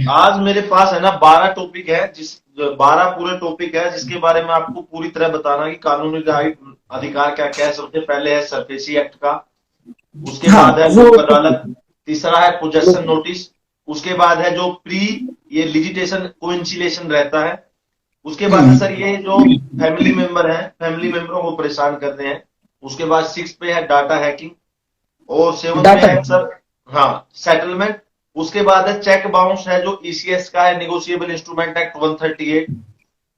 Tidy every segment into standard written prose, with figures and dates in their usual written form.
आज मेरे पास है ना 12 टॉपिक है, जिस 12 पूरे टॉपिक है जिसके बारे में आपको पूरी तरह बताना कि कानूनी अधिकार क्या क्या है। सबसे पहले है सरफेसी एक्ट का, उसके हाँ बाद है वो लोक तो अदालत, तीसरा है वो- पोजेशन नोटिस, उसके बाद है जो प्री ये लिजिटेशन कोइंसिलेशन रहता है, उसके बाद है हम्म, सर ये जो फैमिली मेंबर है, फैमिली मेंबरों को परेशान करते हैं। उसके बाद 6 पे है डाटा हैकिंग, और 7 पे डाटा। है सर, हाँ, सेटलमेंट। उसके बाद है चेक बाउंस है जो ईसीएस का है, निगोशिएबल इंस्ट्रूमेंट एक्ट 138।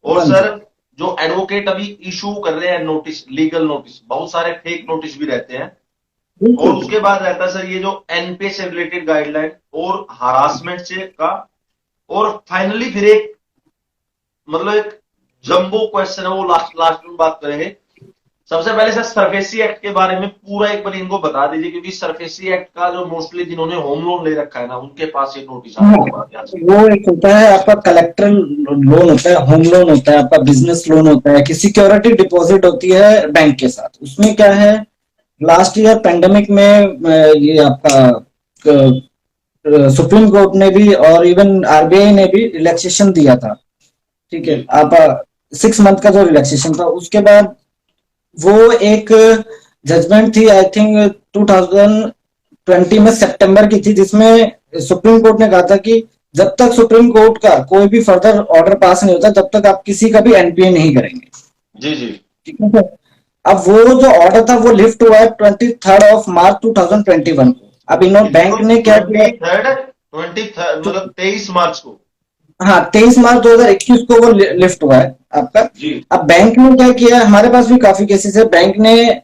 और वन सर जो एडवोकेट अभी इशू कर रहे हैं नोटिस, लीगल नोटिस, बहुत सारे फेक नोटिस भी रहते हैं। और बिल्कुल। उसके बाद रहता है सर ये जो एनपीए से रिलेटेड गाइडलाइन और हरासमेंट से का। और फाइनली फिर एक, मतलब एक जंबो क्वेश्चन है, वो लास्ट लास्ट में बात करेंगे। सबसे पहले सर सरफेसी एक्ट के बारे में पूरा एक बार इनको बता दीजिए, क्योंकि सरफेसी एक्ट का जो मोस्टली जिन्होंने होम लोन ले रखा है ना, उनके पास ये नोटिस हाँ, आते हैं बात यहाँ से। वो एक होता है आपका कलेक्टर लोन, होता है होम लोन, होता है आपका बिजनेस लोन, होता है कि सिक्योरिटी डिपॉजिट होती है बैंक के साथ। उसमें क्या है, लास्ट ईयर पेंडेमिक में ये आपका सुप्रीम कोर्ट ने भी और इवन आरबीआई ने भी रिलैक्सेशन दिया था। ठीक है, जी आप 6 मंथ का जो रिलैक्सेशन था, उसके बाद वो एक जजमेंट थी, आई थिंक 2020 में सितंबर की थी, जिसमें सुप्रीम कोर्ट ने कहा था कि जब तक सुप्रीम कोर्ट का कोई भी फर्दर ऑर्डर पास नहीं होता, तब तक आप किसी का भी एनपीए नहीं करेंगे। जी जी। ठीक है सर। अब वो जो ऑर्डर था वो लिफ्ट हुआ है 23 मार्च 2021 को। अब इन्होंने किसको? बैंक ने क्या किया, 23 मतलब 23 मार्च को? हाँ 23 मार्च 2021 को वो लिफ्ट हुआ है आपका। जी। अब बैंक ने क्या किया, हमारे पास भी काफी केसेस है, बैंक ने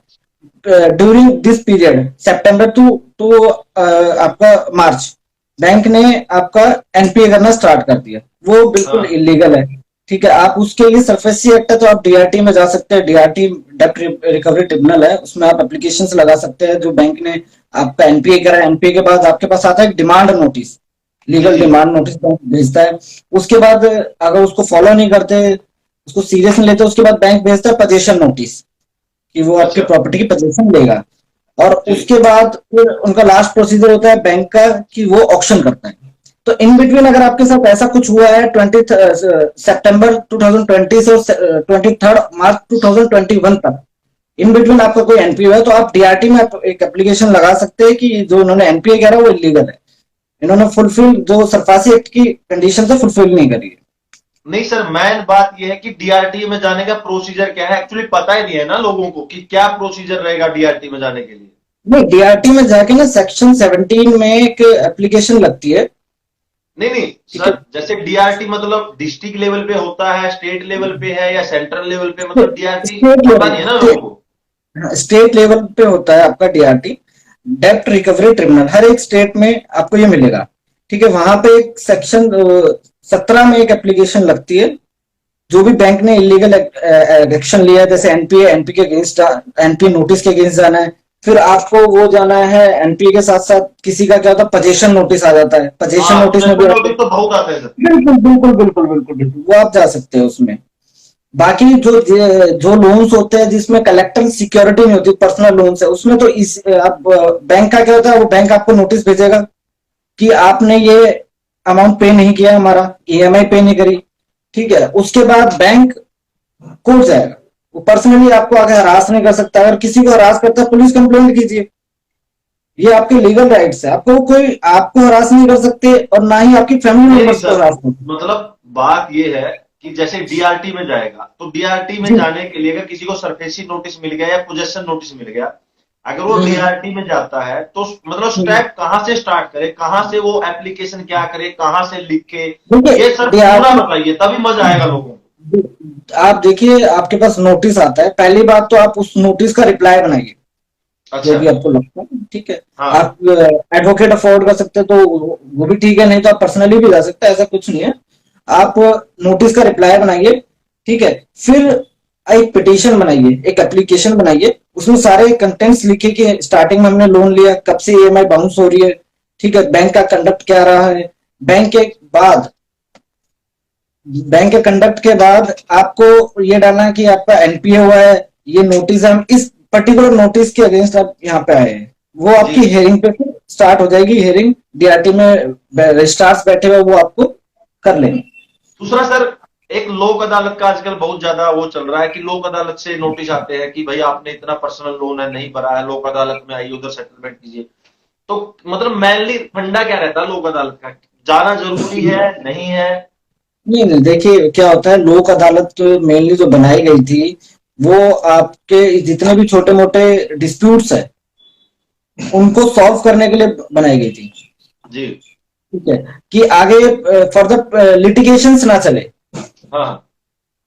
ड्यूरिंग दिस पीरियड सितंबर टू आपका मार्च, बैंक ने आपका एनपीए करना स्टार्ट कर दिया। वो बिल्कुल हाँ। इलीगल है। ठीक है, आप उसके लिए सरफेसी एक्ट है, तो आप डीआरटी में जा सकते हैं। डीआरटी डेप्ट रिकवरी ट्रिब्यूनल है, उसमें आप एप्लीकेशन लगा सकते हैं। जो बैंक ने आपका एनपीए करा है, एनपीए के बाद आपके पास आता है डिमांड नोटिस, जी लीगल जी। डिमांड नोटिस बैंक भेजता है। उसके बाद अगर उसको फॉलो नहीं करते, उसको सीरियस नहीं लेते, उसके बाद बैंक भेजता है पजेशन नोटिस, कि वो आपकी अच्छा। प्रॉपर्टी की पोजीशन लेगा। और जी। उसके बाद फिर उनका लास्ट प्रोसीजर होता है बैंक का, कि वो ऑक्शन करता है। तो इन बिटवीन अगर आपके साथ ऐसा कुछ हुआ है 20 सितंबर 2020 से 23 मार्च 2021 तक, इन बिटवीन आपका कोई एनपीओ है, तो आप डीआरटी में एक एप्लीकेशन लगा सकते हैं कि जो उन्होंने एनपीए कह रहा है वो इलीगल है, इन्होंने फुलफिल जो सरफासी एक्ट की कंडीशन है फुलफिल नहीं करी है। नहीं सर, मेन बात यह है कि डीआरटी में जाने का प्रोसीजर क्या है, एक्चुअली पता ही नहीं है ना लोगों को कि क्या प्रोसीजर रहेगा डीआरटी में जाने के लिए। नहीं, डीआरटी में जाके ना सेक्शन 17 में एक एप्लीकेशन लगती है। नहीं नहीं ठीक है, सर, जैसे डीआरटी मतलब डिस्ट्रिक्ट लेवल पे होता है, स्टेट लेवल पे है या सेंट्रल लेवल पे, मतलब डीआरटी स्टेट पता लेवल, नहीं है ना लोगों को। स्टेट लेवल पे होता है आपका डीआरटी, डेप्ट रिकवरी ट्रिब्यूनल, हर एक स्टेट में आपको ये मिलेगा। ठीक है, वहां पे एक सेक्शन 17 में एक एप्लीकेशन लगती है। जो भी बैंक ने इलीगल एक्शन लिया है, जैसे एनपीए, एनपी के अगेंस्ट, एनपीए नोटिस के अगेंस्ट जाना है। फिर आपको वो जाना है एनपीए के साथ साथ, किसी का क्या होता है, पजेशन नोटिस आ जाता है। पजेशन हाँ, नोटिस में भी पोजेशन आपको, नोटिस तो बहुत आते हैं सर। बिल्कुल बिल्कुल बिल्कुल बिल्कुल बिल्कुल, वो आप जा सकते हैं उसमें। बाकी जो जो लोन्स होते हैं जिसमें कलेक्टर सिक्योरिटी नहीं होती, पर्सनल लोन्स है, उसमें तो इस आप बैंक का क्या होता है, वो बैंक आपको नोटिस भेजेगा कि आपने ये अमाउंट पे नहीं किया, हमारा ईएमआई पे नहीं करी। ठीक है, उसके बाद बैंक कोर्ट जाएगा, वो पर्सनली आपको आगे हरास नहीं कर सकता। अगर किसी को हरास करता है, पुलिस कंप्लेंट कीजिए, ये आपके लीगल राइट्स है। आपको कोई आपको हरास नहीं कर सकते, और ना ही आपकी फैमिली नहीं नहीं मेंबर्स को सर, हरास कर सकते। मतलब बात यह है कि जैसे डीआरटी में जाएगा, तो डीआरटी में जी। जाने के लिए अगर किसी को सरफेसी नोटिस मिल गया या पोजेशन नोटिस मिल गया, अगर वो हम्म, डीआरटी में जाता है तो मतलब हम्म। स्टेप कहां से स्टार्ट करे, कहां से वो एप्लीकेशन क्या करे, कहां से लिखे, देखिए, ये सर पूरा डीआरटी, बताइए, तभी मजा आएगा लोगों को। आप देखिए, आपके पास नोटिस आता है, पहली बात तो आप उस नोटिस का रिप्लाई बनाइए, जो अच्छा। भी आपको लगता है। ठीक है, हाँ। आप एडवोकेट अफोर्ड कर सकते हैं तो वो भी ठीक है, नहीं तो आप पर्सनली भी जा सकते हैं, ऐसा कुछ नहीं है। आप नोटिस का रिप्लाई बनाइए। ठीक है, फिर एक पिटीशन बनाइए, एक एप्लीकेशन बनाइए, उसमें सारे कंटेंट्स लिखिए कि स्टार्टिंग में हमने लोन लिया, कब से ईएमआई बाउंस हो रही है। ठीक है, बैंक का कंडक्ट क्या रहा है। बैंक के बाद बैंक के कंडक्ट के बाद आपको ये डालना है कि आपका एनपीए हुआ है, ये नोटिस है, हम इस पर्टिकुलर नोटिस के अगेंस्ट आप यहाँ पे आए हैं। वो आपकी जी। हेयरिंग पे स्टार्ट हो जाएगी। हेयरिंग डीआरटी में रजिस्ट्रार्स बैठे हुए वो आपको कर लेंगे। दूसरा सर, एक लोक अदालत का आजकल बहुत ज्यादा वो चल रहा है कि लोक अदालत से नोटिस आते हैं कि भाई आपने इतना पर्सनल लोन है नहीं भरा है, लोक अदालत में आइए, उधर सेटलमेंट कीजिए। तो मतलब मेनली फंडा क्या रहता है लोक अदालत का? जाना जरूरी है, नहीं है? नहीं नहीं, देखिए क्या होता है, लोक अदालत मेनली जो बनाई गई थी वो आपके जितने भी छोटे मोटे डिस्प्यूट्स है उनको सॉल्व करने के लिए बनाई गई थी। जी। ठीक है, कि आगे फर्दर लिटिगेशंस ना चले। हाँ।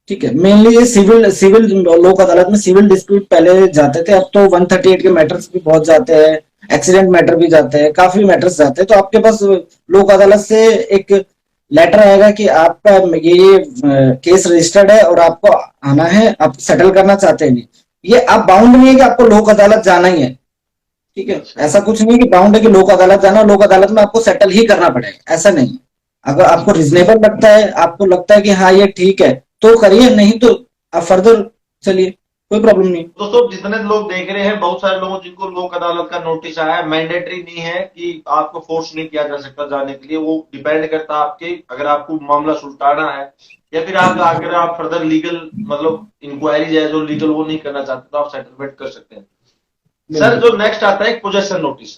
ठीक है, मेनली ये सिविल सिविल लोक अदालत में सिविल डिस्प्यूट पहले जाते थे, अब तो 138 के मैटर्स भी बहुत जाते हैं, एक्सीडेंट मैटर भी जाते हैं, काफी मैटर्स जाते हैं। तो आपके पास लोक अदालत से एक लेटर आएगा कि आपका ये केस रजिस्टर्ड है और आपको आना है, आप सेटल करना चाहते हैं। नहीं, ये आप बाउंड नहीं है कि आपको लोक अदालत जाना ही है। ठीक है, अच्छा। ऐसा कुछ नहीं कि बाउंड है कि लोक अदालत जाना, लोक अदालत में आपको सेटल ही करना पड़ेगा, ऐसा नहीं। अगर आपको जी। रिजनेबल लगता है, आपको लगता है कि हाँ ये ठीक है, तो करिए, नहीं तो आप फर्दर चलिए, कोई प्रॉब्लम नहीं। दोस्तों, जितने लोग देख रहे हैं, बहुत सारे लोगों जिनको लोक अदालत का नोटिस आया है, मैंडेटरी नहीं है कि आपको फोर्स नहीं किया जा सकता जाने के लिए। वो डिपेंड करता है आपके, अगर आपको मामला सुलटाना है या फिर आप अगर आप फर्दर लीगल मतलब इंक्वायरीज है जो लीगल वो नहीं करना चाहते तो आप सेटलमेंट कर सकते हैं। सर, बिल्कुल। जो नेक्स्ट आता है पोजेशन नोटिस।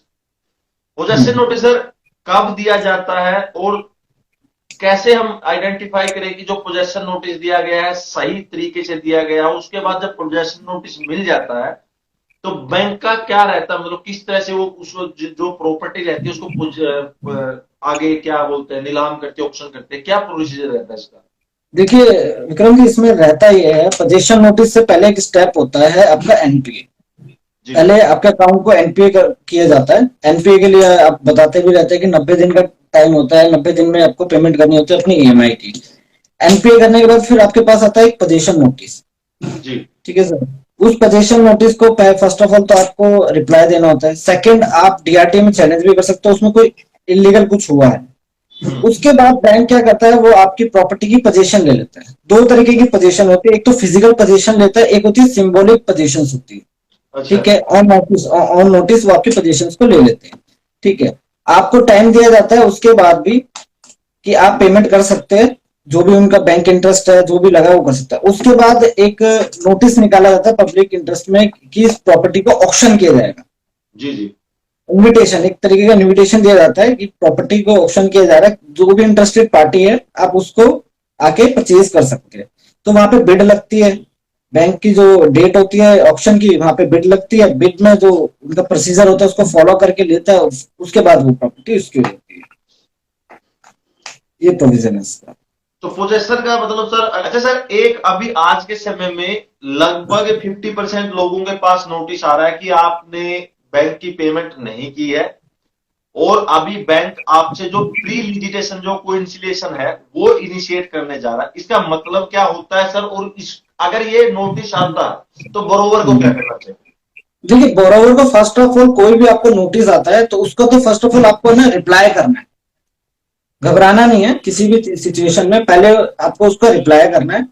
पोजेशन हम्म। नोटिस सर कब दिया जाता है और कैसे हम आइडेंटिफाई करें कि जो पोजेशन नोटिस दिया गया है सही तरीके से दिया गया है? उसके बाद जब पोजेशन नोटिस मिल जाता है तो बैंक का क्या रहता है, मतलब किस तरह से वो उसको जो प्रॉपर्टी रहती है उसको आगे क्या बोलते हैं, नीलाम करते, ऑप्शन करते, क्या प्रोसीजर रहता है इसका? देखिए विक्रम जी, इसमें रहता ये है, पोजीशन नोटिस से पहले एक स्टेप होता है आपका एनपीए। जी। पहले आपके अकाउंट को एनपीए किया जाता है। एनपीए के लिए आप बताते भी रहते हैं कि 90 दिन का टाइम होता है, 90 दिन में आपको पेमेंट करनी होती है अपनी ईएमआई की। एनपीए करने के बाद फिर आपके पास आता है एक पोजीशन नोटिस। जी। ठीक है सर, उस पोजीशन नोटिस को फर्स्ट ऑफ ऑल तो आपको रिप्लाई देना होता है। सेकंड, आप डीआरटी में चैलेंज भी कर सकते हो उसमें कोई इलीगल कुछ हुआ है। हम्म। उसके बाद बैंक क्या करता है, वो आपकी प्रॉपर्टी की पोजीशन ले लेता है। दो तरीके की पोजीशन होती है, एक तो फिजिकल पोजीशन लेता है, एक होती है सिंबॉलिक पोजीशन होती है। अच्छा। ठीक है, ऑन नोटिस वो आपकी पोजीशंस को ले लेते हैं। ठीक है, आपको टाइम दिया जाता है उसके बाद भी कि आप पेमेंट कर सकते हैं, जो भी उनका बैंक इंटरेस्ट है जो भी लगा वो कर सकता है। उसके बाद एक नोटिस निकाला जाता है पब्लिक इंटरेस्ट में कि इस प्रॉपर्टी को ऑक्शन किया जाएगा। जी। जी। इन्विटेशन, एक तरीके का इन्विटेशन दिया जाता है कि प्रॉपर्टी को ऑक्शन किया जा रहा है, जो भी इंटरेस्टेड पार्टी है आप उसको आके परचेज कर सकते हैं। तो वहां पे बिड लगती है, बैंक की जो डेट होती है ऑक्शन की, वहां पे बिड लगती है। बिड में जो उनका प्रोसीजर होता है उसको फॉलो करके लेता है, उसके बाद वो प्रॉपर्टी उसकी हो जाती है। ये प्रोविजन है इसका। तो पोजेशन का मतलब सर, अच्छा सर, एक अभी आज के समय में लगभग 50% लोगों के पास नोटिस आ रहा है कि आपने बैंक की पेमेंट नहीं की है और अभी बैंक आपसे जो प्री लिजिटेशन जो कोइंसिलिएशन है वो इनिशिएट करने जा रहा है। इसका मतलब क्या होता है सर? और इस अगर ये नोटिस आता तो बरोबर को क्या करना चाहिए? देखिए बोरोवर को फर्स्ट ऑफ ऑल, कोई भी आपको नोटिस आता है तो उसको तो फर्स्ट ऑफ ऑल आपको ना रिप्लाई करना है। घबराना नहीं है, किसी भी सिचुएशन में पहले आपको उसका रिप्लाई करना है।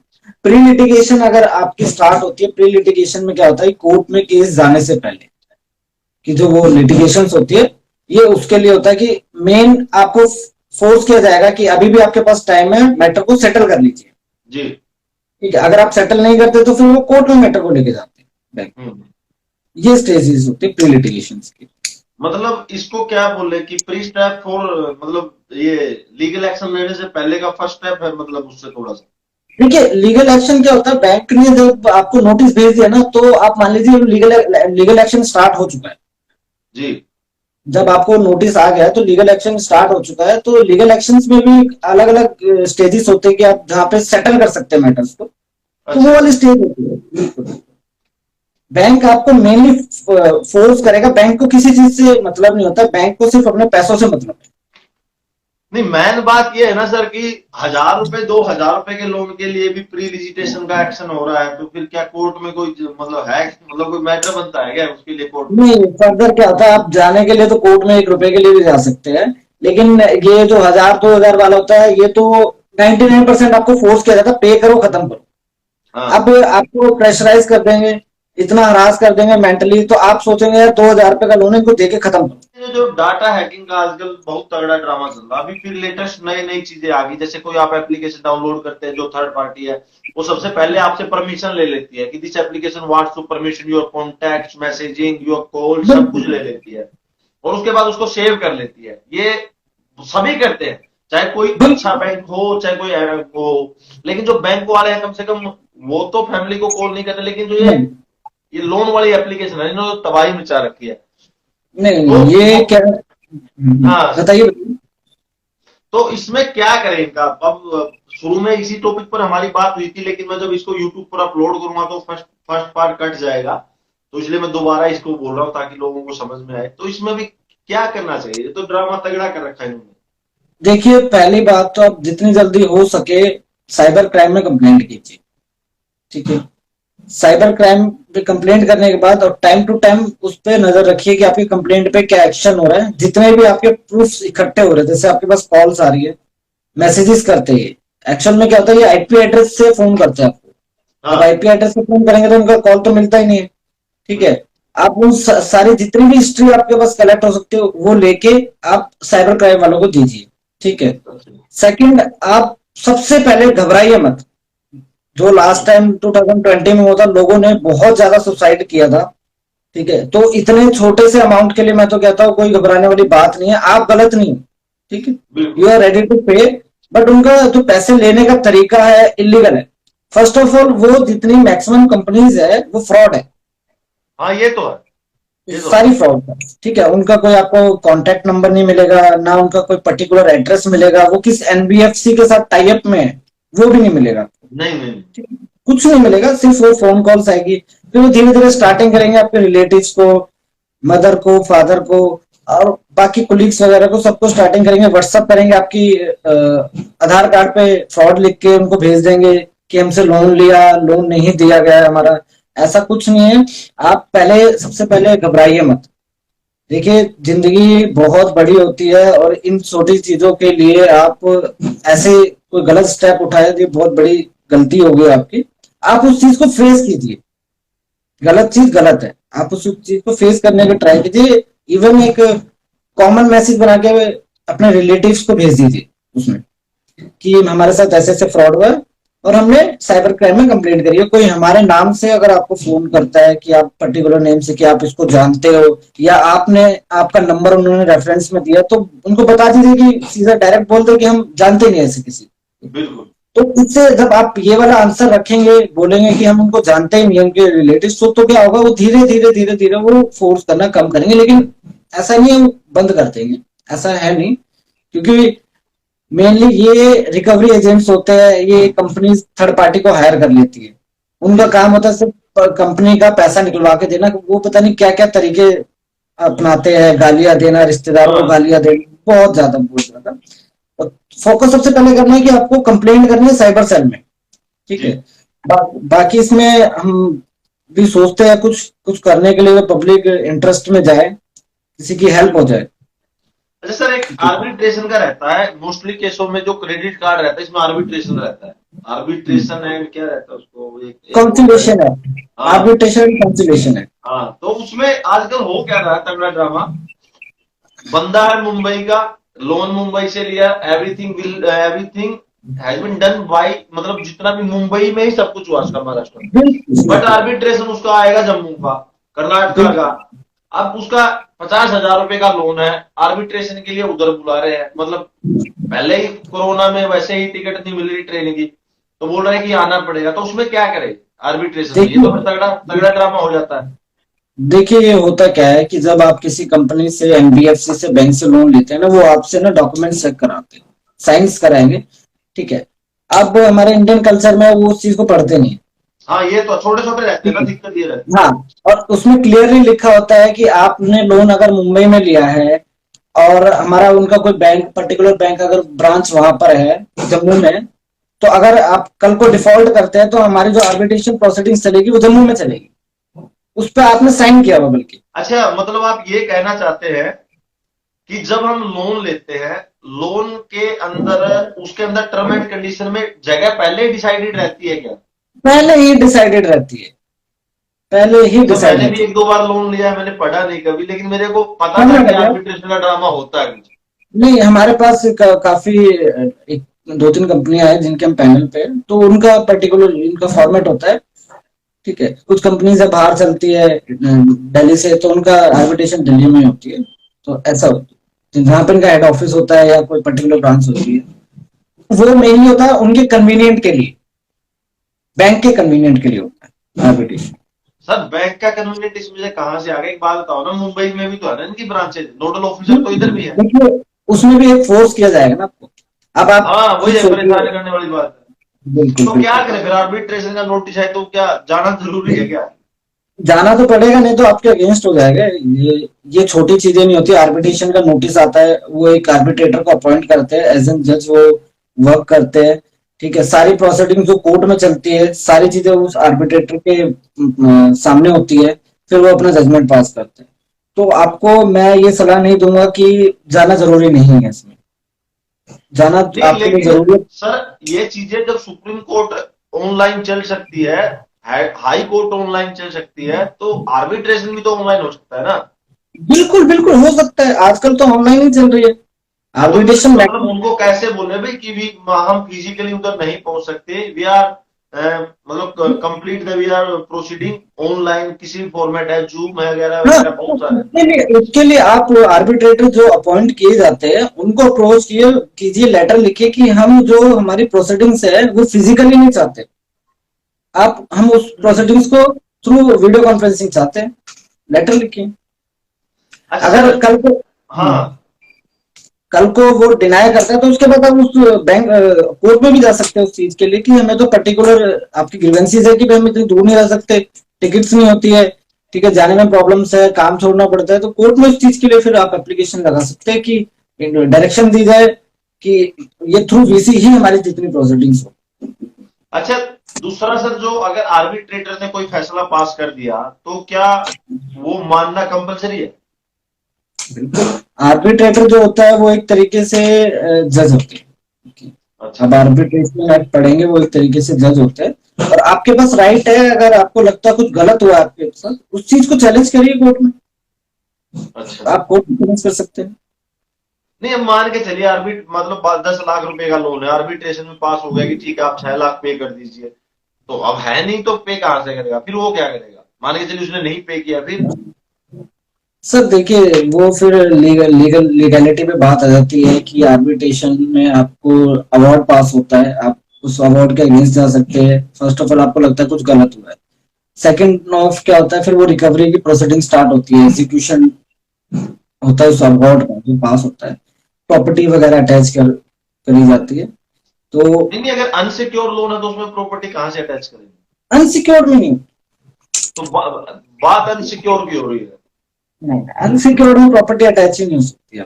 प्री लिटिगेशन अगर आपकी स्टार्ट होती है, प्री लिटिगेशन में क्या होता है, कोर्ट में केस जाने से पहले कि जो वो लिटिगेशन होती है, ये उसके लिए होता है कि मेन आपको फोर्स किया जाएगा कि अभी भी आपके पास टाइम है, मैटर को सेटल कर लीजिए। जी। ठीक है, अगर आप सेटल नहीं करते तो फिर वो कोर्ट में मैटर को लेके जाते हैं बैंक। हम्म। ये स्टेजेस होती है प्री लिटिगेशन की। मतलब इसको क्या बोले कि प्री स्टेप फॉर, मतलब ये लीगल एक्शन लेने से पहले का फर्स्ट स्टेप है, मतलब उससे थोड़ा सा। देखिए लीगल एक्शन क्या होता है, बैंक ने जब आपको नोटिस भेज दिया ना, तो आप मान लीजिए लीगल लीगल एक्शन स्टार्ट हो चुका है। जी। जब आपको नोटिस आ गया तो लीगल एक्शन स्टार्ट हो चुका है। तो लीगल एक्शंस में भी अलग अलग स्टेजेस होते हैं कि आप जहां पे सेटल कर सकते हैं मैटर्स को, तो वो अच्छा। वाली स्टेज होती है। बिल्कुल। बैंक आपको मेनली फोर्स करेगा, बैंक को किसी चीज से मतलब नहीं होता, बैंक को सिर्फ अपने पैसों से मतलब है। नहीं, मेन बात ये है ना सर कि 1,000 रुपए 2,000 रुपए के लोन के लिए भी प्री लिजिटेशन का एक्शन हो रहा है, तो फिर क्या कोर्ट में कोई मतलब है, मतलब कोई मैटर बनता है क्या उसके लिए कोर्ट में? नहीं, फर्दर क्या होता है, आप जाने के लिए तो कोर्ट में 1 रुपए के लिए भी जा सकते हैं, लेकिन ये जो 1000 2000 वाला होता है, ये तो 99% आपको फोर्स किया जाता है, पे करो खत्म करो। हाँ। अब आपको प्रेशराइज कर देंगे इतना हरास कर देंगे मेंटली, तो आप सोचेंगे यार 2,000 रुपए का लोन है, इनको दे के खत्म करो। ये जो डाटा हैकिंग का आजकल बहुत तगड़ा ड्रामा चल रहा है, अभी फिर लेटेस्ट नई नई चीजें आ गई, जैसे कोई आप एप्लीकेशन डाउनलोड करते हैं जो थर्ड पार्टी है, वो सबसे पहले आपसे परमिशन ले लेती है कि this application wants to permission your contact, messaging, your call, सब कुछ ले लेती है और उसके बाद उसको सेव कर लेती है। ये सभी करते हैं, चाहे कोई अच्छा बिल्कुल। बैंक हो चाहे कोई हो, लेकिन जो बैंक वाले हैं कम से कम वो तो फैमिली को कॉल नहीं करते, लेकिन जो नहीं ये लोन वाली एप्लीकेशन है इन्होंने तो तबाही मचा रखी है। नहीं तो नहीं, ये क्या, हाँ, बताइए बताइए। तो इसमें क्या करें इनका? अब शुरू में इसी टॉपिक पर हमारी बात हुई थी, लेकिन मैं जब इसको यूट्यूब पर अपलोड करूंगा तो फर्स्ट फर्स्ट पार्ट कट जाएगा, तो इसलिए मैं दोबारा इसको बोल रहा हूँ ताकि लोगों को समझ में आए। तो इसमें भी क्या करना चाहिए? ये तो ड्रामा तगड़ा कर रखा है इन्होंने। देखिए, पहली बात तो आप जितनी जल्दी हो सके साइबर क्राइम में कंप्लेंट कीजिए, ठीक है। साइबर क्राइम पे कंप्लेंट करने के बाद और टाइम टू टाइम उस पर नजर रखिए कि आपकी कंप्लेंट पे क्या एक्शन हो रहा है। जितने भी आपके प्रूफ्स इकट्ठे हो रहे हैं, जैसे आपके पास कॉल्स आ रही है, मैसेजेस करते हैं, एक्शन में क्या होता है, ये आईपी एड्रेस से फोन करते हैं आपको। अब हाँ। आईपी एड्रेस से फोन करेंगे तो उनका कॉल तो मिलता ही नहीं है, ठीक है। आप उन सारी जितनी भी हिस्ट्री आपके पास कलेक्ट हो सकती है वो लेके आप साइबर क्राइम वालों को दीजिए, ठीक है। सेकंड, आप सबसे पहले घबराइए मत। जो लास्ट टाइम 2020 में हुआ था, लोगों ने बहुत ज्यादा सुसाइड किया था, ठीक है। तो इतने छोटे से अमाउंट के लिए मैं तो कहता हूँ कोई घबराने वाली बात नहीं है, आप गलत नहीं हो, ठीक है। यू बिल्कुल। आर रेडी टू पे, बट उनका जो पैसे लेने का तरीका है इलीगल है। फर्स्ट ऑफ ऑल, वो जितनी मैक्सिमम कंपनीज है वो फ्रॉड है, हाँ, ये तो है, ये तो है। सारी फ्रॉड है, ठीक है। उनका कोई आपको कांटेक्ट नंबर नहीं मिलेगा, ना उनका कोई पर्टिकुलर एड्रेस मिलेगा, वो किस एनबीएफसी के साथ टाई अप में है वो भी नहीं मिलेगा, नहीं नहीं। ठीक है? कुछ नहीं मिलेगा, सिर्फ वो फोन कॉल्स आएगी। फिर वो धीरे धीरे स्टार्टिंग करेंगे आपके रिलेटिव्स को, मदर को, फादर को, और बाकी कोलीग्स वगैरह को, सबको स्टार्टिंग करेंगे, व्हाट्सअप करेंगे आपकी आधार कार्ड पे फ्रॉड लिख के उनको भेज देंगे कि हमसे लोन लिया, लोन नहीं दिया गया है हमारा। ऐसा कुछ नहीं है। आप पहले, सबसे पहले घबराइए मत। देखिए, जिंदगी बहुत बड़ी होती है और इन छोटी चीजों के लिए आप ऐसे कोई गलत स्टेप उठाए तो ये बहुत बड़ी गलती होगी आपकी। आप उस चीज को फेस कीजिए, गलत चीज गलत है, आप उस चीज को फेस करने का ट्राई कीजिए। इवन एक कॉमन मैसेज बना के अपने रिलेटिव्स को भेज दीजिए उसमें कि हमारे साथ ऐसे ऐसे फ्रॉड हुआ है और हमने साइबर क्राइम में कंप्लेंट करी है। कोई हमारे नाम से अगर आपको फोन करता है कि आप पर्टिकुलर नेम से कि आप इसको जानते हो, या आपने आपका नंबर उन्होंने रेफरेंस में दिया, तो उनको बता दीजिए कि सीधा डायरेक्ट बोल दे कि हम जानते नहीं ऐसे किसी। बिल्कुल। तो इससे जब आप ये वाला आंसर रखेंगे, बोलेंगे कि हम उनको जानते ही नहीं, उनके रिलेटिव, तो क्या होगा, वो धीरे धीरे धीरे धीरे वो फोर्स करना कम करेंगे। लेकिन ऐसा नहीं है वो बंद कर देंगे, ऐसा है नहीं, क्योंकि मेनली ये रिकवरी एजेंट्स होते हैं, ये कंपनी थर्ड पार्टी को हायर कर लेती है। उनका काम होता है सिर्फ कंपनी का पैसा निकलवा के देना। वो पता नहीं क्या क्या तरीके अपनाते हैं, गालियां देना, रिश्तेदारों को हाँ। गालियां देना, बहुत ज्यादा। और फोकस सबसे पहले करना है कि आपको कंप्लेंट करनी है साइबर सेल में, ठीक जी। है। बाकी इसमें हम भी सोचते हैं कुछ कुछ करने के लिए, पब्लिक इंटरेस्ट में जाए, किसी की हेल्प हो जाए, अच्छा सर, एक ठीक है। आर्बिट्रेशन का रहता है मोस्टली केसों में, जो क्रेडिट कार्ड रहता है इसमें आर्बिट्रेशन रहता है। आर्बिट्रेशन एंड क्या रहता है उसको, एक वो है। कॉन्सिलेशन है, हाँ। आर्बिट्रेशन कॉन्सिलेशन है। हाँ, तो उसमें आजकल हो क्या रहा है तगड़ा ड्रामा। बंदा है मुंबई का, लोन मुंबई से लिया, everything has been done by, मतलब जितना भी मुंबई में ही सब कुछ हुआ उसका, महाराष्ट्र में। बिल्कुल बट बिल्कुल आर्बिट्रेशन उसका आएगा जम्मू का, कर्नाटका का। बिल्कुल। अब उसका 50,000 रुपए का लोन है, आर्बिट्रेशन के लिए उधर बुला रहे हैं, मतलब पहले ही कोरोना में वैसे ही टिकट नहीं मिल रही ट्रेन की, तो बोल रहे हैं कि आना पड़ेगा। तो उसमें क्या करे आर्बिट्रेशन में? ये तो देखिए फिर तगड़ा तगड़ा ड्रामा हो जाता है। देखिए, ये होता क्या है कि जब आप किसी कंपनी से, एनबीएफसी से, बैंक से लोन लेते हैं ना, वो आपसे ना डॉक्यूमेंट चेक कराते हैं, साइंस कराएंगे, ठीक है। अब हमारे इंडियन कल्चर में वो उस चीज को पढ़ते नहीं, हाँ, ये तो छोटे छोटे रहते हैं ठीक ना, है। दिक्कत ये रहती हाँ, और उसमें क्लियरली लिखा होता है कि आपने लोन अगर मुंबई में लिया है और हमारा उनका कोई बैंक, पर्टिकुलर बैंक अगर ब्रांच वहां पर है जम्मू में, तो अगर आप कल को डिफॉल्ट करते हैं तो हमारी जो आर्बिट्रेशन प्रोसीडिंग चलेगी वो जम्मू में चलेगी। उस पर आपने साइन किया हुआ बल्कि। है। अच्छा, मतलब आप ये कहना चाहते हैं कि जब हम लोन लेते हैं, लोन के अंदर, उसके अंदर टर्म एंड कंडीशन में जगह पहले ही डिसाइडेड रहती है क्या? पहले ही डिसाइडेड रहती है, पहले ही सर डिसाइड मैंने हो भी जाए। एक दो बार लोन लिया है, मैंने पढ़ा नहीं कभी, लेकिन मेरे को पता था करना कि पड़ेगा। आर्बिट्रेशन का ड्रामा होता है कुछ। नहीं, हमारे पास काफी एक दो तीन कंपनियां हैं जिनके हम पैनल पे हैं, तो उनका पर्टिकुलर इनका फॉर्मेट होता है। ठीक है, कुछ कंपनीज है बाहर चलती है दिल्ली से, तो उनका आर्बिट्रेशन दिल्ली में होती है। तो ऐसा होता है, जहाँ पे इनका हेड ऑफिस होता है या कोई पर्टिकुलर ब्रांच होती है, वो मेनली होता है उनके कन्वीनियंट के लिए, बैंक के कन्वीनियंट के लिए होता है आर्बिट्रेशन। सर बैंक का कन्वीनियंट इसमें से कहाँ से आ गया, एक बात बताओ ना, मुंबई में भी तो है ना इनकी ब्रांचेज, नोडल ऑफिसर तो इधर भी है। देखिए, उसमें भी एक फोर्स किया जाएगा ना आपको। अब आप हाँ खुद वही है, सोचिए। परेशान करने वाली बात है। बिल्कुल तो क्या बिल्कुल। करें फिर, आर्बिट्रेशन का नोटिस है तो क्या जाना जरूरी है क्या? जाना तो पड़ेगा, नहीं तो आपके अगेंस्ट हो जाएगा। ये छोटी चीजें नहीं होती। आर्बिट्रेशन का नोटिस आता है, वो एक आर्बिट्रेटर को अपॉइंट करते हैं, एज एन जज वो वर्क करते हैं। ठीक है, सारी प्रोसीडिंग जो कोर्ट में चलती है, सारी चीजें उस आर्बिट्रेटर के सामने होती है। फिर वो अपना जजमेंट पास करते हैं। तो आपको मैं ये सलाह नहीं दूंगा कि जाना जरूरी नहीं है इसमें। जाना नहीं आपके लिए लेकिन जरूरी है। सर ये चीजें जब सुप्रीम कोर्ट ऑनलाइन चल सकती है, हाई कोर्ट ऑनलाइन चल सकती है, तो आर्बिट्रेशन भी तो ऑनलाइन हो सकता है ना। बिल्कुल बिल्कुल हो सकता है, आजकल तो ऑनलाइन ही चल रही है हाँ तो फिर आर्बिट्रेशन। मतलब उनको कैसे बोले भाई कि भी हम फिजिकली उधर नहीं पहुंच सकते, वी आर मतलब complete the we are proceeding online, किसी भी फॉर्मेट है, जूम है वगैरह हाँ, वगैरह तो बहुत सारे। उसके लिए आप आर्बिट्रेटर जो अपॉइंट किए जाते हैं उनको अप्रोच कीजिए, लेटर लिखिए कि हम जो हमारी प्रोसीडिंग्स है वो फिजिकली नहीं चाहते। आप हम उस प्रोसीडिंग्स को थ्रू वीडियो कॉन्फ्रेंसिंग चाहते हैं, लेटर लिखिए। अच्छा सर। अगर कल को हाँ। कल को वो डिनाई करता है, तो उसके बाद आप उस बैंक कोर्ट में भी जा सकते हैं उस चीज के लिए कि हमें तो पर्टिकुलर आपकी ग्रीवेंसीज है कि भाई हम इतनी दूर नहीं रह सकते, टिकट्स नहीं होती है। ठीक है, जाने में प्रॉब्लम्स है, काम छोड़ना पड़ता है, तो कोर्ट में उस चीज के लिए फिर आप एप्लीकेशन लगा सकते हैं कि डायरेक्शन दी जाए कि ये थ्रू वीसी ही हमारी जितनी प्रोसीडिंग्स हो। अच्छा, दूसरा सर, जो अगर आर्बिट्रेटर ने कोई फैसला पास कर दिया तो क्या वो मानना कंपलसरी है? आर्बिट्रेटर जो होता है वो एक तरीके से जज होते हैं। अच्छा। अब आर्बिट्रेशन एक्ट पढ़ेंगे, वो एक तरीके से जज होते हैं और आपके पास राइट है, अगर आपको लगता है कुछ गलत हुआ आपके साथ, उस चीज को चैलेंज करिए कोर्ट में। अच्छा। आप कोर्ट में चैलेंज कर सकते हैं। नहीं अब मान के चलिए मतलब 10 लाख रुपए का लोन है, आर्बिट्रेशन में पास हो गया कि ठीक है आप 6 लाख पे कर दीजिए, तो अब है नहीं तो पे कहां से करेगा, फिर वो क्या करेगा, मान के चलिए उसने नहीं पे किया फिर? सर देखिए, वो फिर लीगैलिटी पे बात आ जाती है कि आर्बिट्रेशन में आपको अवार्ड पास होता है, आप उस अवार्ड के अगेंस्ट जा सकते हैं। फर्स्ट ऑफ ऑल आपको लगता है कुछ गलत हुआ है। सेकंड ऑफ क्या होता है, फिर वो रिकवरी की प्रोसीडिंग स्टार्ट होती है, एग्जीक्यूशन होता है उस अवार्ड का जो पास होता है, प्रॉपर्टी वगैरह अटैच करी जाती है। तो नहीं नहीं, अगर अनसिक्योर लोन है तो उसमें प्रॉपर्टी कहां से अटैच करेंगे? अनसिक्योर्ड में नहीं। तो बात अनसिक्योर की हो रही है। नहीं, अनसिक्योर्ड में प्रॉपर्टी अटैच ही नहीं हो सकती है।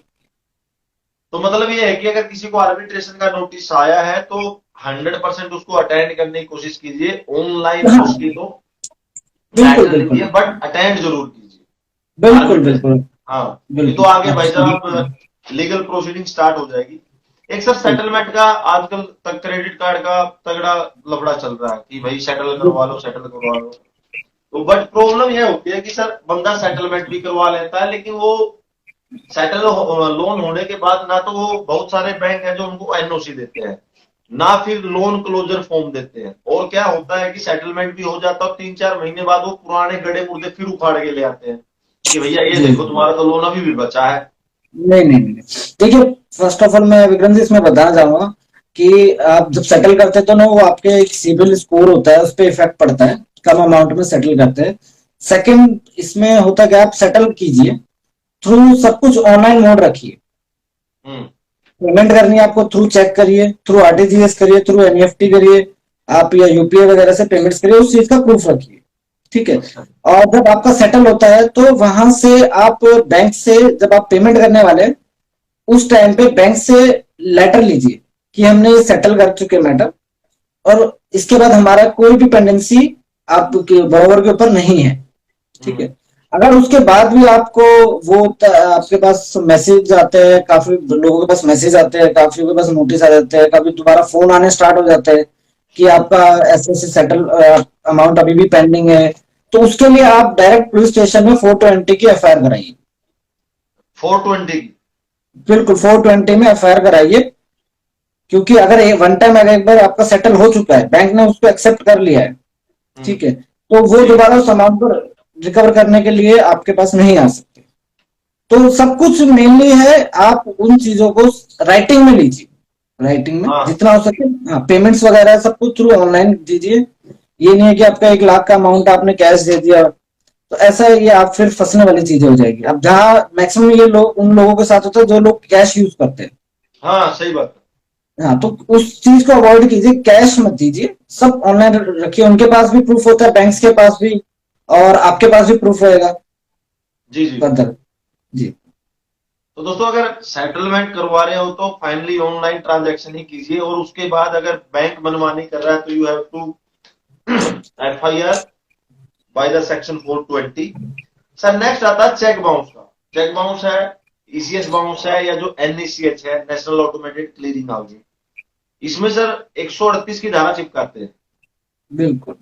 तो मतलब ये है कि अगर किसी को आर्बिट्रेशन का नोटिस आया है तो 100% उसको अटेंड करने की कोशिश कीजिए, ऑनलाइन हाँ, उसकी तो बिल्कुल मैटर बिल्कुल लीजिए, बट अटेंड जरूर कीजिए बिल्कुल आर्बिट्रेशन। बिल्कुल हाँ। नहीं तो बिल्कुल। आगे भाई साहब लीगल प्रोसीडिंग स्टार्ट हो जाएगी। एक सर सेटलमेंट का आजकल तक क्रेडिट कार्ड का तगड़ा लफड़ा चल रहा है कि भाई सेटल करवा लो, सेटल करवा लो। तो बट प्रॉब्लम यह होती है कि सर बंदा सेटलमेंट भी करवा लेता है, लेकिन वो सेटल लोन होने के बाद ना तो वो बहुत सारे बैंक हैं जो उनको एनओसी देते हैं, ना फिर लोन क्लोजर फॉर्म देते हैं, और क्या होता है कि सेटलमेंट भी हो जाता है 3-4 महीने बाद वो पुराने गड़े मुर्दे फिर उखाड़ के ले आते हैं कि भैया ये जी। देखो तुम्हारा तो लोन अभी भी बचा है। नहीं नहीं नहीं, देखिए, फर्स्ट ऑफ ऑल मैं विक्रम जी इसमें बताना चाहूंगा कि आप जब सेटल करते हैं तो ना वो आपके एक सिबिल स्कोर होता है, उस पर इफेक्ट पड़ता है, कम अमाउंट में सेटल करते हैं। सेकंड, इसमें होता है कि आप सेटल कीजिए थ्रू सब कुछ ऑनलाइन मोड रखिए। हम्म। पेमेंट करनी है आपको, थ्रू चेक करिए, थ्रू आरटीजीएस करिए, थ्रू एनईएफटी करिए, आप या यूपीआई वगैरह से पेमेंट्स करिए, उस चीज का प्रूफ रखिए। ठीक है। अच्छा। और जब आपका सेटल होता है तो वहां से आप बैंक से, जब आप पेमेंट करने वाले हैं, उस टाइम पे बैंक से लेटर लीजिए कि हमने ये सेटल कर चुके मैटर, और इसके बाद हमारा कोई भी पेंडेंसी आपके बरोबर के ऊपर नहीं है। ठीक हम्म। है। अगर उसके बाद भी आपको आपके पास मैसेज आते हैं, काफी लोगों के पास मैसेज आते हैं, काफी के पास नोटिस आ जाते हैं, कभी दोबारा फोन आने स्टार्ट हो जाते हैं कि आपका ऐसे ऐसे सेटल अमाउंट अभी भी पेंडिंग है, तो उसके लिए आप डायरेक्ट पुलिस स्टेशन में 420 की एफआईआर कराइए। 420 की? बिल्कुल 420 में एफआईआर कराइए, क्योंकि अगर वन टाइम अगर एक बार आपका सेटल हो चुका है, बैंक ने उसको एक्सेप्ट कर लिया है, हम्म। ठीक है, तो वो जी। दोबारा उस अमाउंट को रिकवर करने के लिए आपके पास नहीं आ सकते। तो सब कुछ मेनली है, आप उन चीजों को राइटिंग में लीजिए, राइटिंग में हाँ। जितना हो सके। हाँ, पेमेंट्स वगैरह सब कुछ थ्रू ऑनलाइन दीजिए। ये नहीं है कि आपका 1 लाख का अमाउंट आपने कैश दे दिया, तो ऐसा ये आप फिर फंसने वाली चीजें हो जाएगी। अब जहाँ मैक्सिमम ये लोग उन लोगों के साथ होता है जो लोग कैश यूज करते हैं। हाँ, सही बात हाँ, तो उस चीज को अवॉइड कीजिए, कैश मत दीजिए, सब ऑनलाइन रखिए। उनके पास भी प्रूफ होता है, बैंक्स के पास भी, और आपके पास भी प्रूफ रहेगा है। जी जी। फर्दर। जी। तो दोस्तों, अगर सेटलमेंट करवा रहे हो तो फाइनली ऑनलाइन ट्रांजैक्शन ही कीजिए, और उसके बाद अगर बैंक मनमानी कर रहा है तो you have to FIR by the section 420। Sir, next आता है चेक बाउंस का। चेक बाउंस है, ईसीएस बाउंस है, या जो एनईसीएच है, नेशनल ऑटोमेटेड क्लियरिंग हाउस, इसमें सर 138 की धारा चिपकाते हैं। बिल्कुल।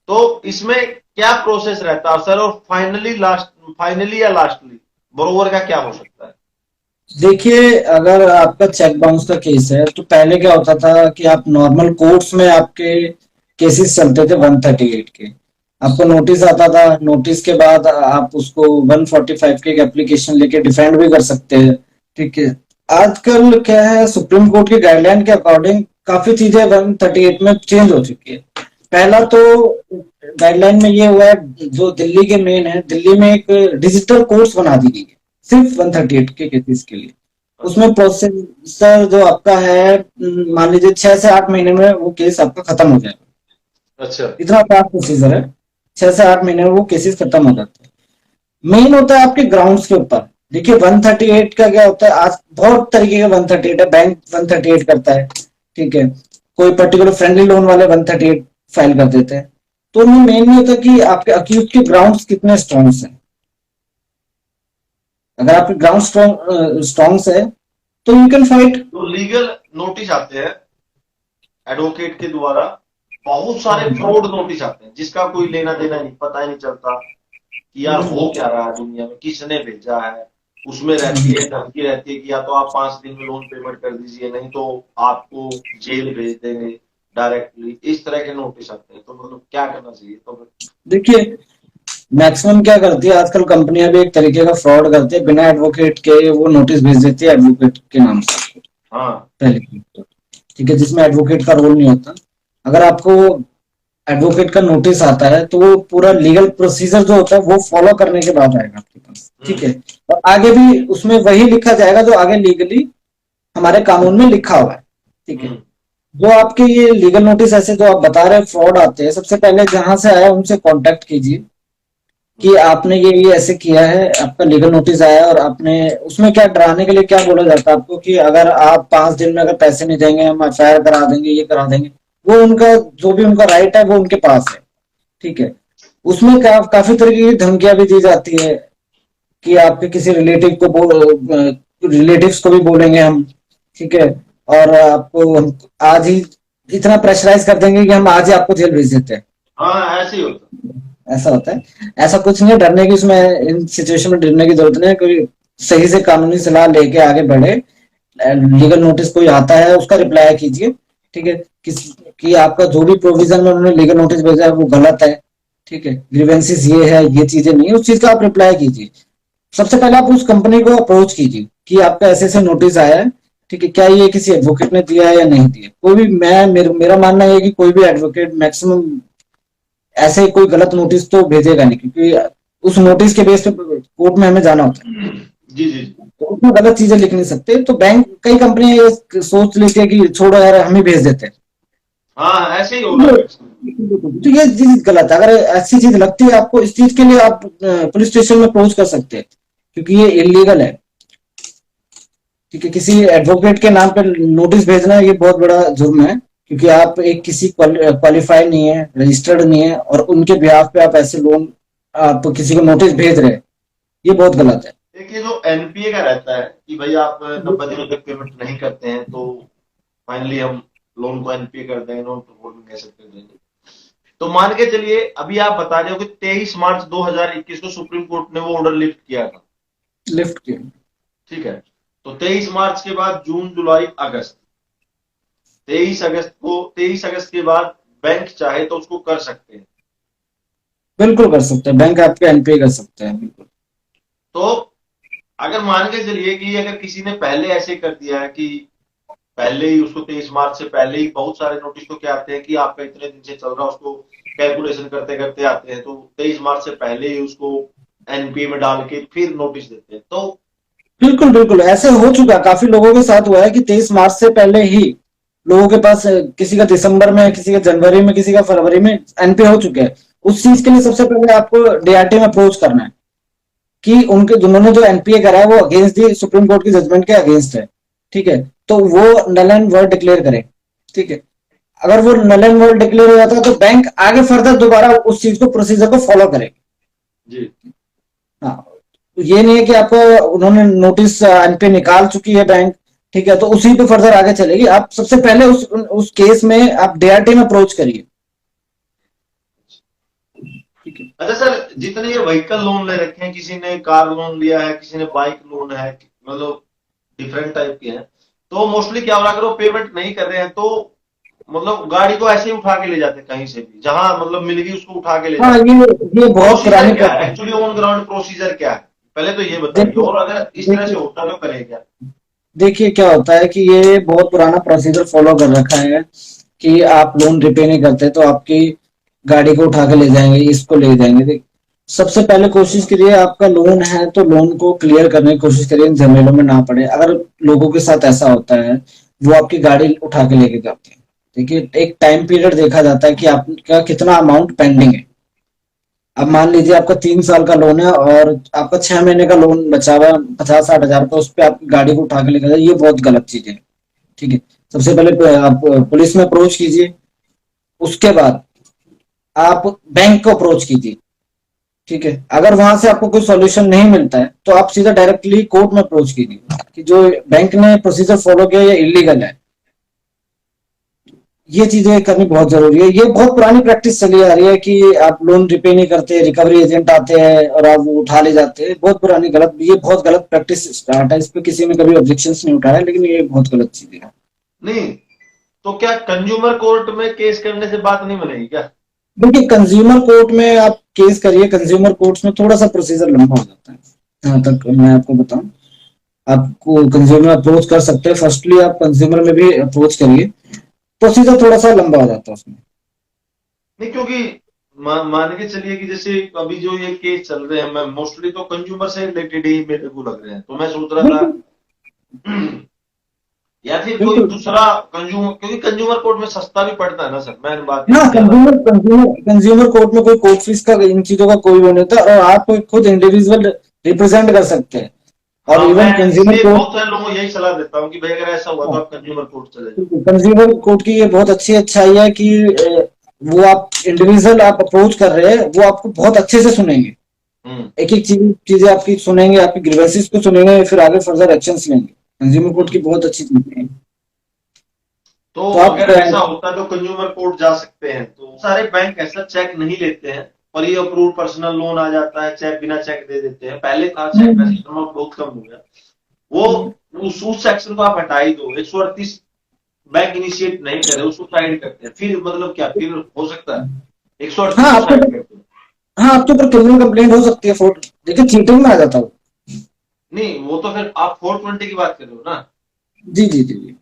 तो इसमें क्या प्रोसेस रहता है सर, और फाइनली या लास्टली बरोबर का क्या हो सकता है? देखिए, अगर आपका चेक बाउंस का केस है, तो पहले क्या होता था कि आप नॉर्मल कोर्ट्स में आपके केसेस चलते थे 138 के। आपको नोटिस आता था, नोटिस के बाद आप उसको 145 के एप्लीकेशन लेके डिफेंड भी कर सकते हैं, ठीक है। आजकल क्या है, सुप्रीम कोर्ट की गाइडलाइन के अकॉर्डिंग काफी चीजें 138 में चेंज हो चुकी है। पहला तो गाइडलाइन में ये हुआ है, जो दिल्ली के मेन है, दिल्ली में एक डिजिटल कोर्स बना दी गई है सिर्फ 138 के केसेस के लिए। अच्छा। उसमें प्रोसेसर जो आपका है, मान लीजिए 6 से 8 महीने में वो केस आपका खत्म हो जाएगा। अच्छा। इतना फास्ट प्रोसीजर है, 6 से 8 महीने में वो केसेस खत्म हो जाते हैं। मेन होता है आपके ग्राउंड्स के ऊपर। देखिए 138 का क्या होता है, आज बहुत तरीके का 138 है, बैंक 138 करता है, ठीक है। कोई पर्टिकुलर फ्रेंडली लोन वाले 138 फाइल कर देते हैं। तो उनमें मेन ये होता है कि आपके अक्यूज के ग्राउंड्स कितने स्ट्रॉन्ग हैं। अगर आपके ग्राउंड स्ट्रॉन्ग है, तो यू कैन फाइट। तो लीगल नोटिस आते हैं एडवोकेट के द्वारा, बहुत सारे फ्रॉड नोटिस आते हैं जिसका कोई लेना देना नहीं, पता ही नहीं चलता कि यार हो क्या रहा है दुनिया में, किसने भेजा है। उसमें रहती है, धमकी रहती है कि या तो आप 5 दिन में लोन पेमेंट कर दीजिए, नहीं तो आपको जेल भेज देंगे डायरेक्टली। इस तरह के नोटिस आते हैं, तो मतलब क्या करना चाहिए तो फिर? देखिए, मैक्सिमम क्या करती है आजकल कंपनियां भी, एक तरीके का फ्रॉड करती है, बिना एडवोकेट के वो नोटिस भेज देती है एडवोकेट के नाम से। हाँ। पहले की तो, ठीक है, जिसमें एडवोकेट का रोल नहीं होता। अगर आपको एडवोकेट का नोटिस आता है, तो वो पूरा लीगल प्रोसीजर जो होता है वो फॉलो करने के बाद आएगा आपके पास, ठीक है। और आगे भी उसमें वही लिखा जाएगा जो आगे लीगली हमारे कानून में लिखा हुआ है, ठीक है। हम्म। जो आपके ये लीगल नोटिस ऐसे जो आप बता रहे हैं फ्रॉड आते हैं, सबसे पहले जहां से आया उनसे कांटेक्ट कीजिए कि आपने ये ऐसे किया है, आपका लीगल नोटिस आया है, और आपने उसमें क्या डराने के लिए क्या बोला जाता है आपको कि अगर आप 5 दिन में अगर पैसे नहीं देंगे, हम एफआईआर करा देंगे, ये करा देंगे। वो उनका जो भी उनका राइट है वो उनके पास है, ठीक है। उसमें काफी तरीके की धमकियां भी दी जाती है कि आपके किसी रिलेटिव्स को भी बोलेंगे हम, ठीक है। और आपको हम आज ही इतना प्रेशराइज कर देंगे कि हम आज ही आपको जेल भेज देते हैं। हाँ, ऐसे ही होता ऐसा होता है। ऐसा कुछ नहीं है, डरने की उसमें इन सिचुएशन में डरने की जरूरत नहीं है। कोई सही से कानूनी सलाह लेके आगे बढ़े। लीगल नोटिस कोई आता है उसका रिप्लाई कीजिए, ठीक है। किस कि आपका जो भी प्रोविजन में उन्होंने लीगल नोटिस भेजा है वो गलत है, ठीक है। ग्रीवेंसेस ये है, ये चीजें नहीं है, उस चीज का आप रिप्लाई कीजिए। सबसे पहले आप उस कंपनी को अप्रोच कीजिए कि आपका ऐसे ऐसे नोटिस आया है, ठीक है, क्या ये किसी एडवोकेट ने दिया है या नहीं दिया। कोई भी मेरा मानना है कि कोई भी एडवोकेट मैक्सिमम ऐसे कोई गलत नोटिस तो भेजेगा नहीं, क्योंकि उस नोटिस के बेस पे कोर्ट में हमें जाना होता है, है। जी जी। तो उसमें गलत चीजें लिख नहीं सकते। तो बैंक कई कंपनियां ये सोच लेती है कि छोड़ो यार, हम ही भेज देते हैं। हाँ, ऐसे ही हो रहा है। तो ये चीज गलत है। अगर ऐसी चीज लगती है आपको, इस चीज के लिए आप पुलिस स्टेशन में अप्रोच कर सकते हैं, क्योंकि ये इलीगल है, ठीक है। किसी एडवोकेट के नाम पर नोटिस भेजना ये बहुत बड़ा जुर्म है, क्योंकि आप एक किसी क्वालिफाइड नहीं है, रजिस्टर्ड नहीं है, और उनके बिहाफ पे आप ऐसे लोन, आप किसी को नोटिस भेज रहे हैं, ये बहुत गलत है। देखिए, जो एनपीए का रहता है कि भाई आप 90 दिनों तक पेमेंट नहीं करते हैं तो फाइनली हम लोन को एनपीए कर देंगे, नॉन परफॉर्मिंग एसेट कर देंगे। तो मान के चलिए अभी आप बता रहे हो कि 23 मार्च 2021 को सुप्रीम कोर्ट ने वो ऑर्डर लिफ्ट किया था। लिफ्ट किया। ठीक है, तो 23 मार्च के बाद जून, जुलाई, अगस्त, 23 अगस्त के बाद बैंक चाहे तो उसको कर सकते हैं। बिल्कुल कर सकते हैं, बैंक आपके एनपीए कर सकते हैं, बिल्कुल। तो अगर मान के चलिए कि अगर किसी ने पहले ऐसे कर दिया है कि पहले ही उसको 23 मार्च से पहले ही बहुत सारे नोटिस तो क्या आते हैं कि आपका इतने दिन से चल रहा है, उसको कैलकुलेशन करते करते आते हैं, तो 23 मार्च से पहले ही उसको एनपीए में डाल के फिर नोटिस देते हैं। तो बिल्कुल बिल्कुल ऐसे हो चुका है, काफी लोगों के साथ हुआ है कि 23 मार्च से पहले ही लोगों के पास किसी का दिसंबर में, किसी का जनवरी में, किसी का फरवरी में एनपीए हो चुके हैं। उस चीज के लिए सबसे पहले आपको डीआरटी में अप्रोच करना है कि उनके जिन्होंने जो एनपीए करा है वो अगेंस्ट दी सुप्रीम कोर्ट की जजमेंट के अगेंस्ट है। ठीक है, तो वो नल एंड वॉइड डिक्लेयर करे। ठीक है, अगर वो नल एंड वॉइड डिक्लेयर हो जाता है तो बैंक आगे फर्दर दोबारा उस चीज को, प्रोसीजर को फॉलो करे। जी, हाँ, तो ये नहीं है कि आपको उन्होंने नोटिस एनपीए निकाल चुकी है बैंक, ठीक है, तो उसी पे फर्दर आगे चलेगी। आप सबसे पहले उस केस में आप डीआरटी में अप्रोच करिए। ठीक है। अच्छा सर, जितने ये व्हीकल लोन ले रखे हैं, किसी ने कार लोन लिया है, किसी ने बाइक लोन है, मतलब डिफरेंट टाइप के हैं, तो मोस्टली क्या हो रहा है, अगर वो पेमेंट नहीं कर रहे हैं तो मतलब गाड़ी को ऐसे ही उठा के ले जाते हैं, कहीं से भी जहां मतलब मिल गई उसको उठा के ले हाँ, जाते हैं। ये बहुत प्रोसीजर पुरानी क्या है practice. Actually, on ground procedure क्या है, पहले तो ये बताइए, देखिए और अगर इस तरह से देखिए होता तो करें क्या? देखिए क्या होता है कि ये बहुत पुराना प्रोसीजर फॉलो कर रखा है कि आप लोन रिपे नहीं करते तो आपकी गाड़ी को उठा के ले जाएंगे, इसको ले जाएंगे। सबसे पहले कोशिश करिए, आपका लोन है तो लोन को क्लियर करने की कोशिश करिए, इन झमेलों में ना पड़े। अगर लोगों के साथ ऐसा होता है, वो आपकी गाड़ी उठा के लेके जाते हैं। देखिए, एक टाइम पीरियड देखा जाता है कि आपका कितना अमाउंट पेंडिंग है। अब मान लीजिए आपका 3 साल का लोन है और आपका 6 महीने का लोन बचा हुआ है 50-60 हजार रुपये, उस पर आप गाड़ी को उठा के लेकर जाए, ये बहुत गलत चीज है। ठीक है, सबसे पहले आप पुलिस में अप्रोच कीजिए, उसके बाद आप बैंक को अप्रोच कीजिए। ठीक है, अगर वहां से आपको कोई सॉल्यूशन नहीं मिलता है तो आप सीधा डायरेक्टली कोर्ट में अप्रोच कीजिए कि जो बैंक ने प्रोसीजर फॉलो किया ये इलीगल है। ये चीजें करनी बहुत जरूरी है। ये बहुत पुरानी प्रैक्टिस चली आ रही है कि आप लोन रिपे नहीं करते, रिकवरी एजेंट आते हैं और आप वो उठा ले जाते हैं। बहुत पुरानी गलत, ये बहुत गलत प्रैक्टिस स्टार्ट है। इस पे किसी ने कभी ऑब्जेक्शन नहीं उठाया, लेकिन ये बहुत गलत चीज है। नहीं, तो क्या कंज्यूमर कोर्ट में केस करने से बात नहीं बनेगी क्या? देखिए, कंज्यूमर कोर्ट में आप केस करिए, कंज्यूमर कोर्ट्स में थोड़ा सा प्रोसीजर लंबा हो जाता है। जहां तक मैं आपको बताऊं, आपको कंज्यूमर अप्रोच कर सकते हैं। फर्स्टली आप कंज्यूमर में भी अप्रोच करिए, प्रोसीजर थोड़ा सा लंबा हो जाता है उसमें। नहीं, क्योंकि मान के चलिए कि जैसे अभी जो ये केस चल रहे हैं, मैं मोस्टली तो कंज्यूमर से रिलेटेड ही मेरे को लग रहे हैं, तो मैं सोच रहा बिल्कुल था या फिर कोई बिल्कुल। दूसरा कंज्यूमर, क्योंकि कंज्यूमर कोर्ट में सस्ता भी पड़ता है ना सर, मैं बात हाँ, ये कह रहा था। कंज्यूमर कोर्ट में कोई कोर्ट फीस का, इन चीजों का कोई वो नहीं होता, और आप खुद इंडिविजुअल रिप्रेजेंट कर सकते हैं। और हाँ, इवन मैं कंज्यूमर इसलिए कोर्ट, बहुत सारे लोगों को यही सलाह देता हूँ कि भाई अगर ऐसा हुआ तो आप कंज्यूमर कोर्ट चले जाओ। कंज्यूमर कोर्ट की ये बहुत अच्छी अच्छाई है कि वो आप इंडिविजुअल आप अप्रोच कर रहे हैं, वो आपको बहुत अच्छे से सुनेंगे। हम्म। एक एक चीजें आपकी सुनेंगे, आपकी ग्रीवेंसेस को सुनेंगे, फिर आगे फर्दर एक्शंस लेंगे। कंज्यूमर कोर्ट की बहुत अच्छी चीजें हैं। तो तो आप अगर ऐसा होता है तो कंज्यूमर कोर्ट जा सकते हैं, तो सारे बैंक ऐसा चेक नहीं लेते हैं, पर ये अप्रूव पर्सनल लोन आ जाता है, चेक बिना चेक दे देते हैं। पहले था चेक का सिस्टम, अब बहुत कम हो गया वो। उस सेक्शन को आप हटा ही दो, 138 बैंक इनिशिएट नहीं करे, उसको साइड करते हैं, फिर मतलब क्या फिर हो सकता है 138 हाँ, को आपके साइड करते हैं? हाँ, आपके ऊपर क्रिमिनल कंप्लेंट हो सकती है, फ्रॉड, देखिए चीटिंग में आ जाता है। नहीं, वो तो फिर आप 420 की बात कर रहे हो ना? जी जी जी जी।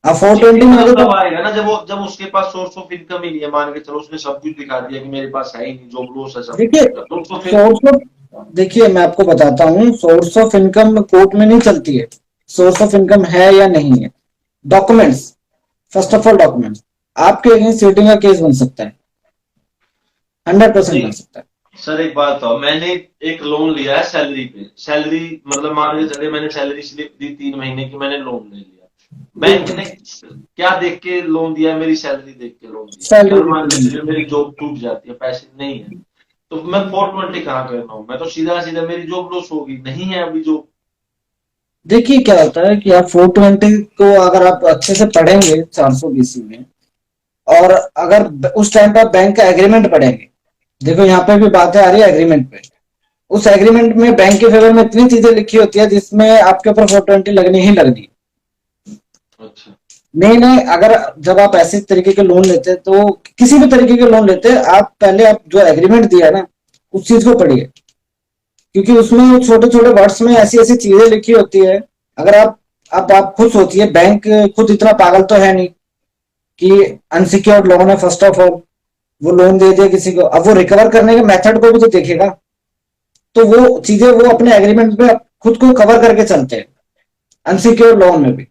आप 420 चीटिंग में आ मतलब जाता तब है। आएगा ना जब उसके पास सोर्स ऑफ इनकम ही नहीं है, मान के चलो उसने सब कुछ दिखा दिया कि मेरे पास है ही नहीं, जॉब लॉस है, सब देखिए, कुछ, तो उसको फिर सोर्स ऑफ देखिए मैं आपको बताता हूँ, सोर्स ऑफ इनकम कोर्ट में नहीं चलती है। सोर्स ऑफ इनकम है या नहीं है, documents, first of all documents. आपके अगेंस्ट चीटिंग का केस बन सकता है, 100% नहीं। बन सकता है। सर एक बात बताओ, मैंने एक लोन लिया है सैलरी पे, सैलरी मतलब मान के चले मैंने सैलरी स्लिप दी 3 महीने की, मैंने लोन ले लिया, बैंक बिल्कुल, ने क्या देख के लोन दिया? मेरी सैलरी देख के लोन दिया। कल सैलरी मान के चलिए मेरी जॉब टूट जाती है, पैसे नहीं है, तो मैं 420 कहाँ कर रहा हूँ? मैं तो सीधा सीधा मेरी जॉब लॉस होगी, नहीं है अभी जॉब। देखिए क्या होता है कि आप 420 को अगर आप अच्छे से पढ़ेंगे 420 में, और अगर उस टाइम पर बैंक का एग्रीमेंट पढ़ेंगे, देखो यहाँ पे भी बातें आ रही है एग्रीमेंट पे, उस एग्रीमेंट में बैंक के फेवर में इतनी चीजें लिखी होती है जिसमें आपके ऊपर 420 लगनी ही लगनी है। अच्छा। नहीं नहीं, अगर जब आप ऐसे तरीके के लोन लेते हैं तो किसी भी तरीके के लोन लेते हैं, आप पहले आप जो एग्रीमेंट दिया है ना उस चीज को पढ़िए, क्योंकि उसमें छोटे छोटे वर्ड्स में ऐसी ऐसी चीजें लिखी होती है। अगर आप खुद सोचिए, बैंक खुद इतना पागल तो है नहीं कि अनसिक्योर्ड लोन है फर्स्ट ऑफ ऑल, वो लोन दे दिया किसी को, अब वो रिकवर करने के मेथड को भी तो देखेगा। तो वो चीजें वो अपने एग्रीमेंट में खुद को कवर करके चलते हैं, अनसिक्योर्ड लोन में भी।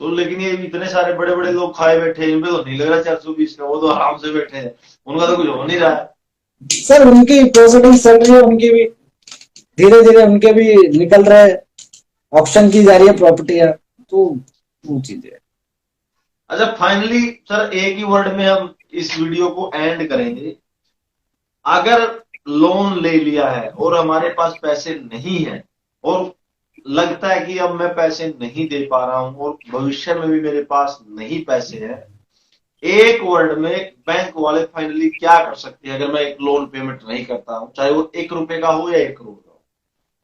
तो लेकिन ये इतने सारे बड़े बड़े लोग खाए बैठे हैं, इन पे तो नहीं लग रहा 420 का, वो तो आराम से बैठे हैं, उनका तो कुछ हो नहीं रहा है। सर उनकी प्रोसीडिंग चल रही है, उनकी भी धीरे धीरे उनके भी निकल रहे हैं, ऑप्शन की जा रही है प्रॉपर्टियां, तो वो चीजें। अच्छा, फाइनली सर एक ही वर्ड में हम इस वीडियो को एंड करेंगे। अगर लोन ले लिया है और हमारे पास पैसे नहीं है, और लगता है कि अब मैं पैसे नहीं दे पा रहा हूं और भविष्य में भी मेरे पास नहीं पैसे हैं, एक वर्ड में बैंक वाले फाइनली क्या कर सकते हैं अगर मैं एक लोन पेमेंट नहीं करता हूं, चाहे वो 1 रुपए का हो या 1 करोड़ का हो?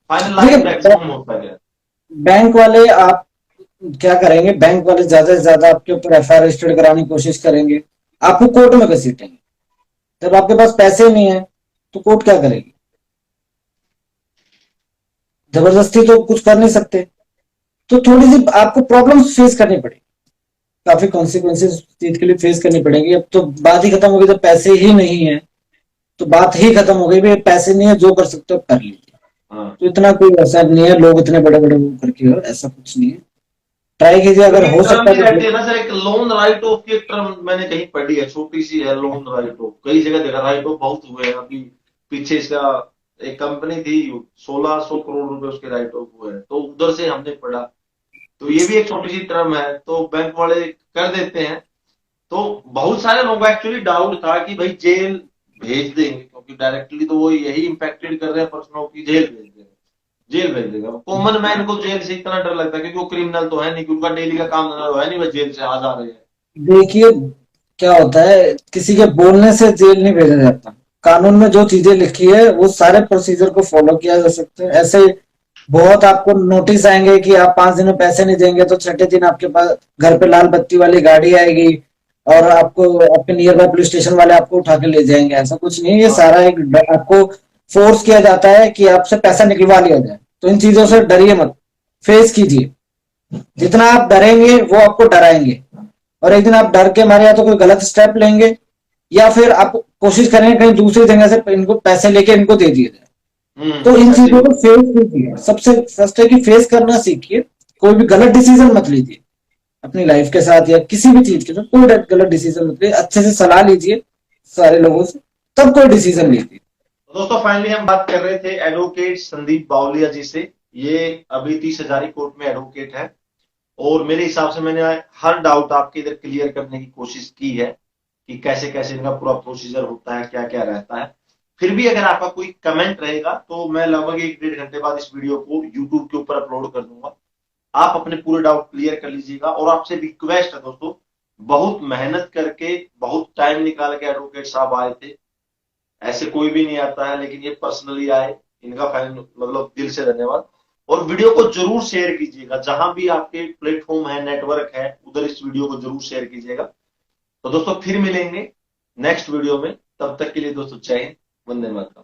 फाइनलाइज देखिए मैक्सिमम होता है। बैंक वाले आप क्या करेंगे, बैंक वाले ज्यादा से ज्यादा आपके ऊपर एफआईआर रजिस्टर्ड कराने की कोशिश करेंगे, आपको कोर्ट में घसीटेंगे। जब आपके पास पैसे ही नहीं है तो कोर्ट क्या करेगी, जबरदस्ती तो कुछ कर नहीं सकते। तो थोड़ी सी आपको प्रॉब्लम्स फेस करनी पड़ेगी, काफी कॉन्सिक्वेंसेज चीज के लिए फेस करनी पड़ेगी। अब तो बात ही खत्म हो गई, जब पैसे ही नहीं है तो बात ही खत्म हो गई, भाई पैसे नहीं है जो कर सकते हो कर लीजिए। हाँ, तो इतना कोई ऐसा नहीं है लोग इतने बड़े बड़े वो करके हो, ऐसा कुछ नहीं है। ट्राई कीजिए, क्योंकि अगर एक हो टर्म सकता भी है रहती तो। है ना सर, एक लोन राइट ऑफ की एक टर्म मैंने कहीं पढ़ी है, छोटी सी है, लोन राइट ऑफ, कई जगह देखा राइट ऑफ बहुत हुए हैं अभी। पीछे इसका एक कंपनी थी, 1600 करोड़ रुपए उसके राइट ऑफ हुए हैं, तो उधर से हमने पढ़ा। तो ये भी एक छोटी सी टर्म है, तो बैंक वाले कर देते हैं। तो बहुत सारे लोगों का एक्चुअली डाउट था कि भाई जेल भेज देंगे, क्योंकि डायरेक्टली तो वो यही इंपैक्टेड कर रहे हैं पर्सनों की, जेल भेज देंगे, जेल भेज देगा। कॉमन मैन को जेल से इतना डर लगता है क्योंकि वो क्रिमिनल तो है नहीं, कि उनका डेली का काम धंधा तो है नहीं, बस जेल से आ जा रहे हैं। देखिए क्या होता है, किसी के बोलने से जेल नहीं भेजा जाता। कानून में जो चीजें लिखी है वो सारे प्रोसीजर को फॉलो किया जा सकता है। ऐसे बहुत आपको नोटिस आएंगे कि आप 5 दिन में पैसे नहीं देंगे तो छठे दिन आपके पास घर पे लाल बत्ती वाली गाड़ी आएगी और आपको आपके नियर बाय पुलिस स्टेशन वाले आपको उठा के ले जाएंगे। ऐसा कुछ नहीं है, ये हाँ, सारा एक आपको फोर्स किया जाता है कि आपसे पैसा निकलवा लिया जाए। तो इन चीजों से डरिए मत, फेस कीजिए। जितना आप डरेंगे वो आपको डराएंगे, और एक दिन आप डर के मारे या तो कोई गलत स्टेप लेंगे या फिर आप कोशिश करेंगे कहीं दूसरी जगह से इनको पैसे लेके इनको दे दिए जाए। तो इन ऐसे ही चीजों को होता फेस कीजिए, सबसे फर्स्ट है कि फेस करना सीखिए। कोई भी गलत डिसीजन मत लीजिए अपनी लाइफ के साथ या किसी भी चीज के साथ, कोई गलत डिसीजन मत लीजिए, अच्छे से सलाह लीजिए सारे लोगों से, तब कोई डिसीजन लीजिए। तो दोस्तों फाइनली हम बात कर रहे थे एडवोकेट संदीप बावलिया जी से। ये अभी 30 हजारी कोर्ट में एडवोकेट है, और मेरे हिसाब से मैंने हर डाउट आपके इधर क्लियर करने की कोशिश की है कि कैसे कैसे इनका पूरा प्रोसीजर होता है, क्या क्या रहता है। फिर भी अगर आपका कोई कमेंट रहेगा तो मैं लगभग 1 डेढ़ घंटे बाद इस वीडियो को यूट्यूब के ऊपर अपलोड कर दूंगा। आप अपने पूरे डाउट क्लियर कर लीजिएगा। और आपसे रिक्वेस्ट है दोस्तों, बहुत मेहनत करके, बहुत टाइम निकाल के एडवोकेट साहब आए थे, ऐसे कोई भी नहीं आता है, लेकिन ये पर्सनली आए, इनका मतलब दिल से धन्यवाद। और वीडियो को जरूर शेयर कीजिएगा, जहां भी आपके प्लेटफॉर्म है, नेटवर्क है, उधर इस वीडियो को जरूर शेयर कीजिएगा। तो दोस्तों फिर मिलेंगे नेक्स्ट वीडियो में, तब तक के लिए दोस्तों जय हिंद, वंदे मातरम।